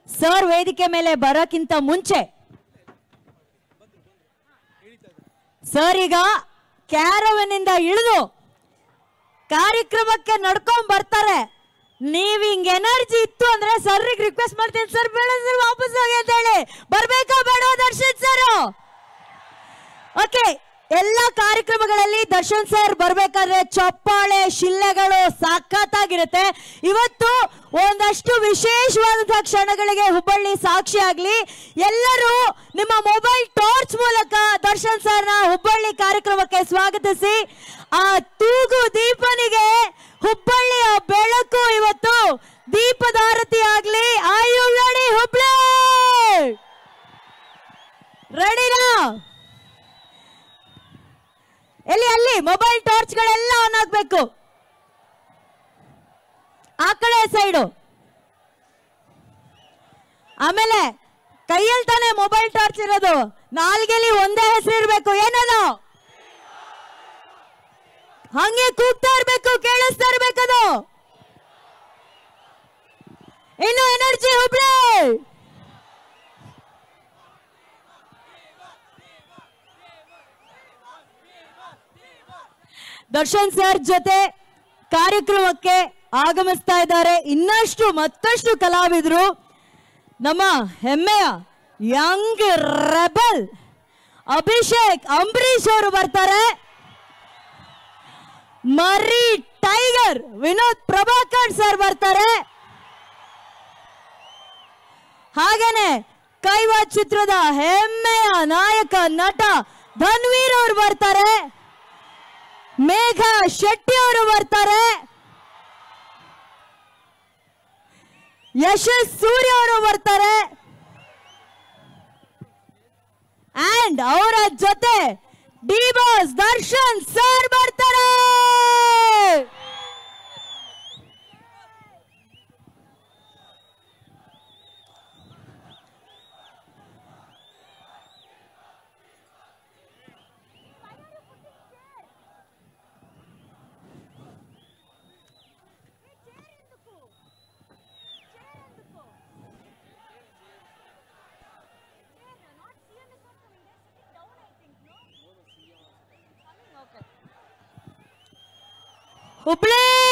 Sir ವೇದಿಕೆ ಮೇಲೆ ಬರೋಕ್ಕಿಂತ ಮುಂಚೆ ಸರ್ ಈಗ ಕ್ಯಾರವನ್ ಇಂದ ಇಳಿದು ಕಾರ್ಯಕ್ರಮಕ್ಕೆ ನಡ್ಕೊಂಡ್ ಬರ್ತಾರೆ. ನೀವ್ ಹಿಂಗ್ ಎನರ್ಜಿ ಇತ್ತು ಅಂದ್ರೆ ಸರ್ ರಿಕ್ವೆಸ್ಟ್ ಮಾಡ್ತೀನಿ, ಸರ್ ಬೇಡ ಸರ್ ವಾಪಸ್ ಹೋಗಿ ಅಂತ ಹೇಳಿ. ಬರ್ಬೇಕಾ ಬೇಡ ದರ್ಶನ್ ಸರ್? ಓಕೆ, ಎಲ್ಲ ಕಾರ್ಯಕ್ರಮಗಳಲ್ಲಿ ದರ್ಶನ್ ಸರ್ ಬರ್ಬೇಕಾದ್ರೆ ಚಪ್ಪಾಳೆ ಶಿಲ್ಲೆಗಳು ಸಖತ್ತಾಗಿರುತ್ತೆ. ಇವತ್ತು ಒಂದಷ್ಟು ವಿಶೇಷವಾದಂತಹ ಕ್ಷಣಗಳಿಗೆ ಹುಬ್ಬಳ್ಳಿ ಸಾಕ್ಷಿ ಆಗ್ಲಿ. ಎಲ್ಲರೂ ನಿಮ್ಮ ಮೊಬೈಲ್ ಟಾರ್ಚ್ ಮೂಲಕ ದರ್ಶನ್ ಸರ್ನ ಹುಬ್ಬಳ್ಳಿ ಕಾರ್ಯಕ್ರಮಕ್ಕೆ ಸ್ವಾಗತಿಸಿ. ಆ ತೂಗು ದೀಪನಿಗೆ ಹುಬ್ಬಳ್ಳಿಯ ಬೆಳಕು ಇವತ್ತು ದೀಪದಾರತಿ ಆಗ್ಲಿ. Are you ready Hubballi? ರೆಡಿನಾ? ಎಲ್ಲಿ ಅಲ್ಲಿ ಮೊಬೈಲ್ ಟಾರ್ಚ್ ಗಳೆಲ್ಲ ಆನ್ ಆಗ್ಬೇಕು. ಆ ಕಡೆ ಸೈಡು. ಆಮೇಲೆ ಕೈಯಲ್ಲಿ ತಾನೇ ಮೊಬೈಲ್ ಟಾರ್ಚ್ ಇರೋದು, ನಾಲ್ಗೆಲಿ ಒಂದೇ ಹೆಸರು ಇರ್ಬೇಕು. ಏನದು? ಹಂಗೆ ಕೂಗ್ತಾ ಇರ್ಬೇಕು, ಕೇಳಿಸ್ತಾ ಇರ್ಬೇಕದು. ಇನ್ನು ಎನರ್ಜಿ ಹುಬ್ಬಳ್ಳಿ. ದರ್ಶನ್ ಸರ್ ಜೊತೆ ಕಾರ್ಯಕ್ರಮಕ್ಕೆ ಆಗಮಿಸ್ತಾ ಇದ್ದಾರೆ ಇನ್ನಷ್ಟು ಮತ್ತಷ್ಟು ಕಲಾವಿದರು. ನಮ್ಮ ಹೆಮ್ಮೆಯ ಯಂಗ್ ರೆಬಲ್ ಅಭಿಷೇಕ್ ಅಂಬರೀಶ್ ಅವರು ಬರ್ತಾರೆ. ಮರಿ ಟೈಗರ್ ವಿನೋದ್ ಪ್ರಭಾಕರ್ ಸರ್ ಬರ್ತಾರೆ. ಹಾಗೇನೆ ಕೈವಾ ಚಿತ್ರದ ಹೆಮ್ಮೆಯ ನಾಯಕ ನಟ ಧನ್ವೀರ್ ಅವರು ಬರ್ತಾರೆ. ಮೇಘ ಶೆಟ್ಟಿ ಅವರು ಬರ್ತಾರೆ. ಯಶಸ್ ಸೂರ್ಯ ಅವರು ಬರ್ತಾರೆ. ಅಂಡ್ ಅವರ ಜೊತೆ ಡಿ ಬಾಸ್ ದರ್ಶನ್ ಸರ್ ಬರ್ತಾರೆ. ಹುಬ್ಬಳ್ಳಿ